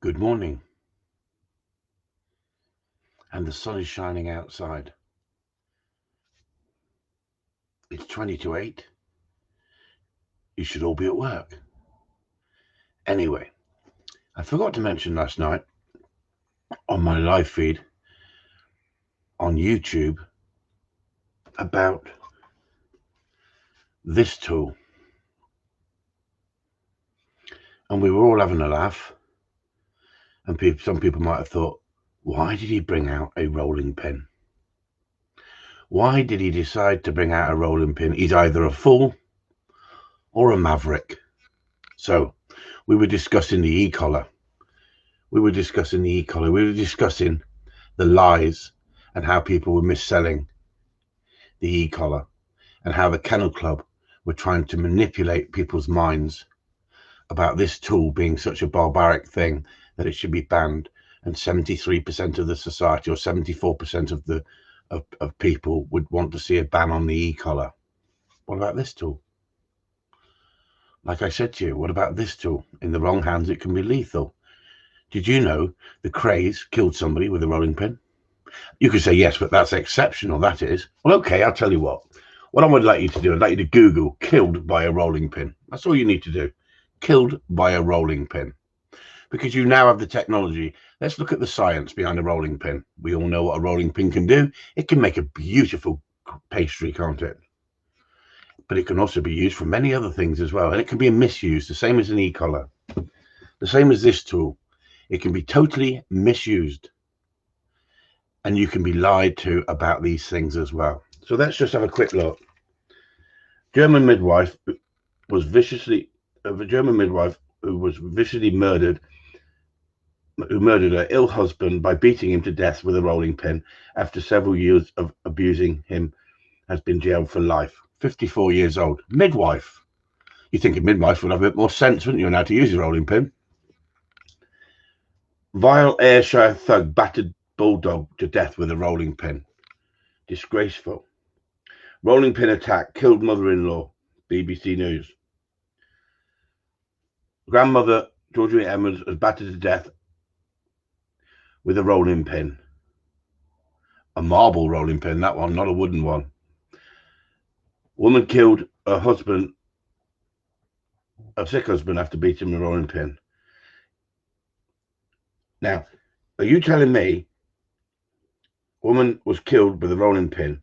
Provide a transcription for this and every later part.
Good morning, and the sun is shining outside. It's 20 to 8. You should all be at work. Anyway, I forgot to mention last night on my live feed on YouTube about this tool. And we were all having a laugh. And some people might have thought, why did he bring out a rolling pin? Why did he decide to bring out a rolling pin? He's either a fool or a maverick. So we were discussing the e-collar. We were discussing the lies and how people were mis-selling the e-collar and how the Kennel Club were trying to manipulate people's minds about this tool being such a barbaric thing that it should be banned, and 73% of the society or 74% of people would want to see a ban on the e-collar. What about this tool? Like I said to you, what about this tool? In the wrong hands, it can be lethal. Did you know the Krays killed somebody with a rolling pin? You could say, yes, but that's exceptional, that is. Well, okay, I'll tell you what. What I would like you to do, I'd like you to Google killed by a rolling pin. That's all you need to do. Killed by a rolling pin. Because you now have the technology. Let's look at the science behind a rolling pin. We all know what a rolling pin can do. It can make a beautiful pastry, can't it? But it can also be used for many other things as well. And it can be misused, the same as an e-collar. The same as this tool. It can be totally misused. And you can be lied to about these things as well. So let's just have a quick look. German midwife was viciously murdered, who murdered her ill husband by beating him to death with a rolling pin after several years of abusing him, has been jailed for life. 54 years old. Midwife. You think a midwife would have a bit more sense, wouldn't you, on how to use a rolling pin? Vile Ayrshire thug battered bulldog to death with a rolling pin. Disgraceful. Rolling pin attack killed mother-in-law. BBC News. Grandmother Georgia Emmons was battered to death with a rolling pin. A marble rolling pin, that one, not a wooden one. Woman killed her husband, a sick husband, after beating him with a rolling pin. Now, are you telling me a woman was killed with a rolling pin?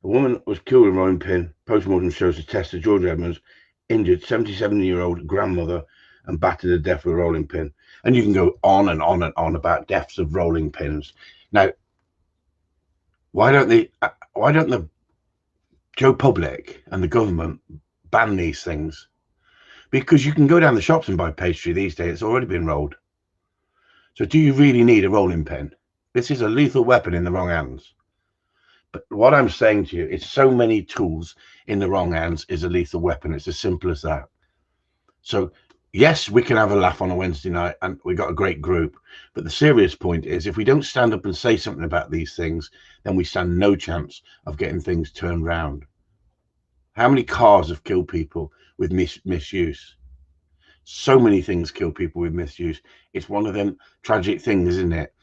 A woman was killed with a rolling pin. Postmortem shows the test of Georgia Emmons injured 77-year-old grandmother and battered to death with a rolling pin. And you can go on and on and on about deaths of rolling pins. Now, why don't the Joe Public and the government ban these things? Because you can go down the shops and buy pastry these days. It's already been rolled. So do you really need a rolling pin? This is a lethal weapon in the wrong hands. But what I'm saying to you is so many tools in the wrong hands is a lethal weapon. It's as simple as that. So yes, we can have a laugh on a Wednesday night and we got a great group. But the serious point is, if we don't stand up and say something about these things, then we stand no chance of getting things turned round. How many cars have killed people with misuse? So many things kill people with misuse. It's one of them tragic things, isn't it?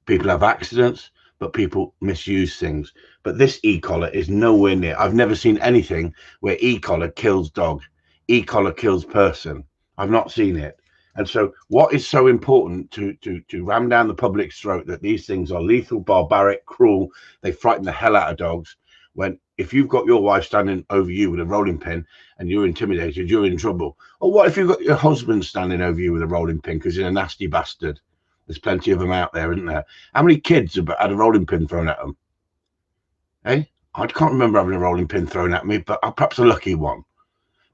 People have accidents, but people misuse things. But this e-collar is nowhere near. I've never seen anything where e-collar kills dog, e-collar kills person. I've not seen it. And so what is so important to ram down the public's throat that these things are lethal, barbaric, cruel, they frighten the hell out of dogs, when if you've got your wife standing over you with a rolling pin and you're intimidated, you're in trouble. Or what if you've got your husband standing over you with a rolling pin because you're a nasty bastard? There's plenty of them out there, isn't there? How many kids have had a rolling pin thrown at them? Hey, I can't remember having a rolling pin thrown at me, but perhaps a lucky one.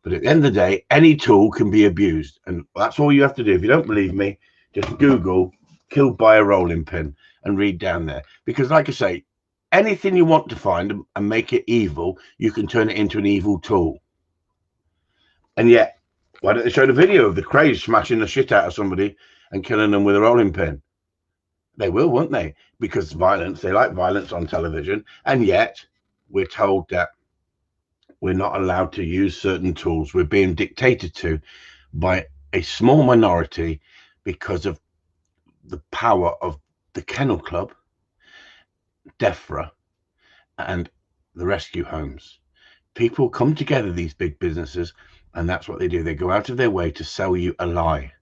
But at the end of the day, any tool can be abused. And that's all you have to do. If you don't believe me, just Google killed by a rolling pin and read down there. Because like I say, anything you want to find and make it evil, you can turn it into an evil tool. And yet, why don't they show the video of the Krays smashing the shit out of somebody and killing them with a rolling pin? They will, won't they? Because violence, they like violence on television. And yet, we're told that we're not allowed to use certain tools. We're being dictated to by a small minority because of the power of the Kennel Club, DEFRA, and the rescue homes. People come together, these big businesses, and that's what they do. They go out of their way to sell you a lie.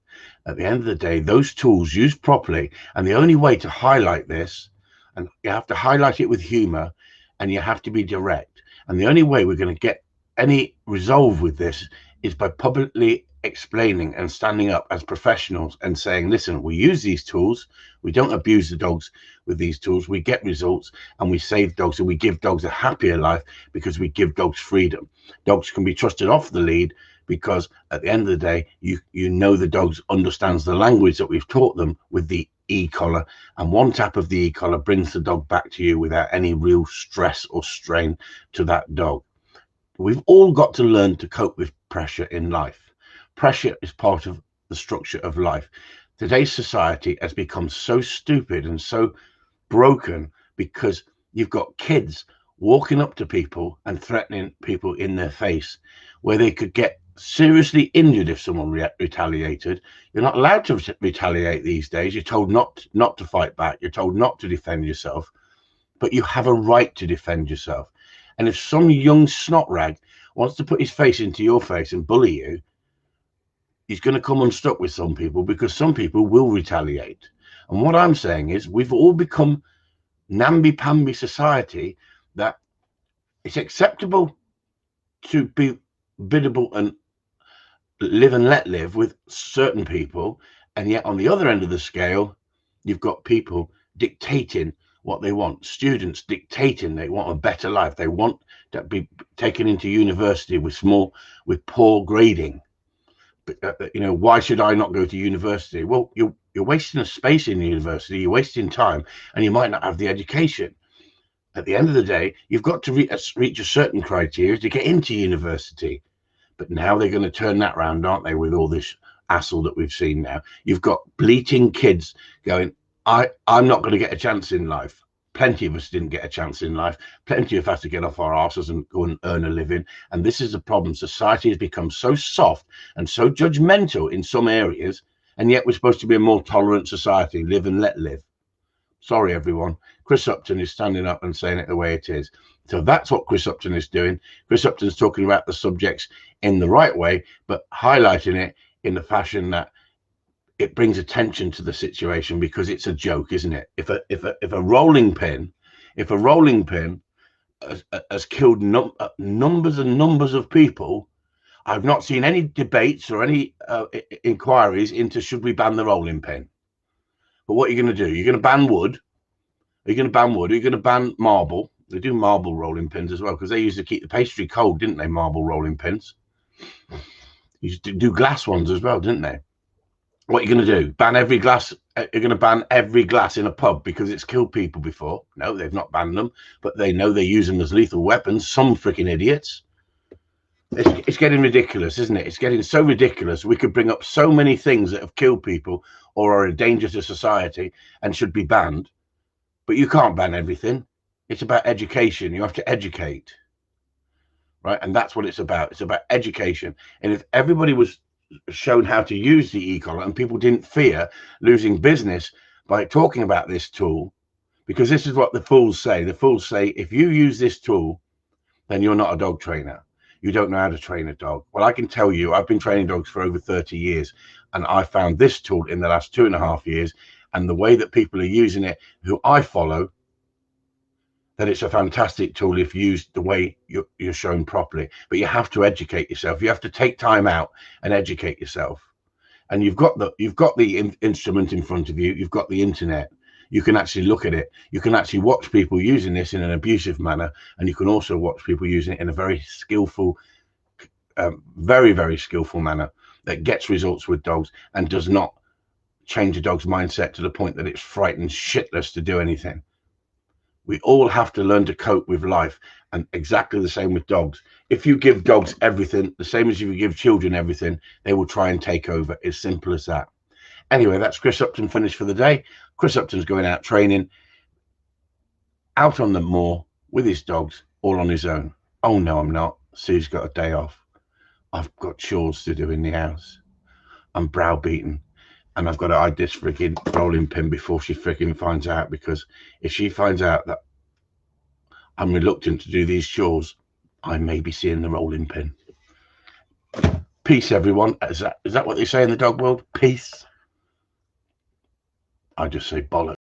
At the end of the day, those tools used properly, and the only way to highlight this, and you have to highlight it with humor, and you have to be direct. And the only way we're going to get any resolve with this is by publicly explaining and standing up as professionals and saying, listen, we use these tools. We don't abuse the dogs with these tools. We get results and we save dogs, and we give dogs a happier life because we give dogs freedom. Dogs can be trusted off the lead because at the end of the day, you know the dogs understands the language that we've taught them with the e-collar, and one tap of the e-collar brings the dog back to you without any real stress or strain to that dog. We've all got to learn to cope with pressure in life. Pressure is part of the structure of life. Today's society has become so stupid and so broken because you've got kids walking up to people and threatening people in their face, where they could get seriously injured if someone retaliated. You're not allowed to retaliate these days. You're told not to fight back. You're told not to defend yourself, but you have a right to defend yourself. And if some young snot rag wants to put his face into your face and bully you, he's going to come unstuck with some people, because some people will retaliate. And what I'm saying is, we've all become namby-pamby society that it's acceptable to be biddable and live and let live with certain people, and yet on the other end of the scale, you've got people dictating what they want. Students dictating they want a better life. They want to be taken into university with poor grading. But, why should I not go to university? Well, you're wasting a space in the university. You're wasting time, and you might not have the education. At the end of the day, you've got to reach a certain criteria to get into university. But now they're going to turn that around, aren't they, with all this hassle that we've seen now? You've got bleating kids going, I'm not going to get a chance in life. Plenty of us didn't get a chance in life. Plenty of us have to get off our asses and go and earn a living. And this is the problem. Society has become so soft and so judgmental in some areas, and yet we're supposed to be a more tolerant society, live and let live. Sorry, everyone. Chris Upton is standing up and saying it the way it is. So that's what Chris Upton is doing. Chris Upton's talking about the subjects in the right way, but highlighting it in the fashion that it brings attention to the situation, because it's a joke, isn't it? If a rolling pin has killed numbers and numbers of people, I've not seen any debates or any inquiries into should we ban the rolling pin. But what are you going to do? You're going to ban wood. Are you going to ban wood? Are you going to ban marble? They do marble rolling pins as well, because they used to keep the pastry cold, didn't they? Marble rolling pins. You used to do glass ones as well, didn't they? What are you going to do? Ban every glass? You're going to ban every glass in a pub because it's killed people before? No, they've not banned them, but they know they're using them as lethal weapons. Some freaking idiots. It's getting ridiculous, isn't it? It's getting so ridiculous. We could bring up so many things that have killed people or are a danger to society and should be banned, but you can't ban everything. It's about education. You have to educate, right? And that's what it's about. It's about education. And if everybody was shown how to use the e-collar and people didn't fear losing business by talking about this tool, because this is what the fools say. The fools say, if you use this tool, then you're not a dog trainer. You don't know how to train a dog. Well, I can tell you, I've been training dogs for over 30 years, and I found this tool in the last 2.5 years, and the way that people are using it, who I follow, that it's a fantastic tool if used the way you're shown properly. But you have to educate yourself. You have to take time out and educate yourself. And you've got the instrument in front of you. You've got the internet. You can actually look at it. You can actually watch people using this in an abusive manner, and you can also watch people using it in a very skillful, very, very skillful manner that gets results with dogs and does not change a dog's mindset to the point that it's frightened shitless to do anything. We all have to learn to cope with life, and exactly the same with dogs. If you give dogs everything, the same as if you give children everything, they will try and take over. As simple as that. Anyway, that's Chris Upton finished for the day. Chris Upton's going out training, out on the moor with his dogs, all on his own. Oh, no, I'm not. Sue's got a day off. I've got chores to do in the house. I'm browbeaten. And I've got to hide this freaking rolling pin before she freaking finds out, because if she finds out that I'm reluctant to do these chores, I may be seeing the rolling pin. Peace, everyone. Is that what they say in the dog world? Peace. I just say bollocks.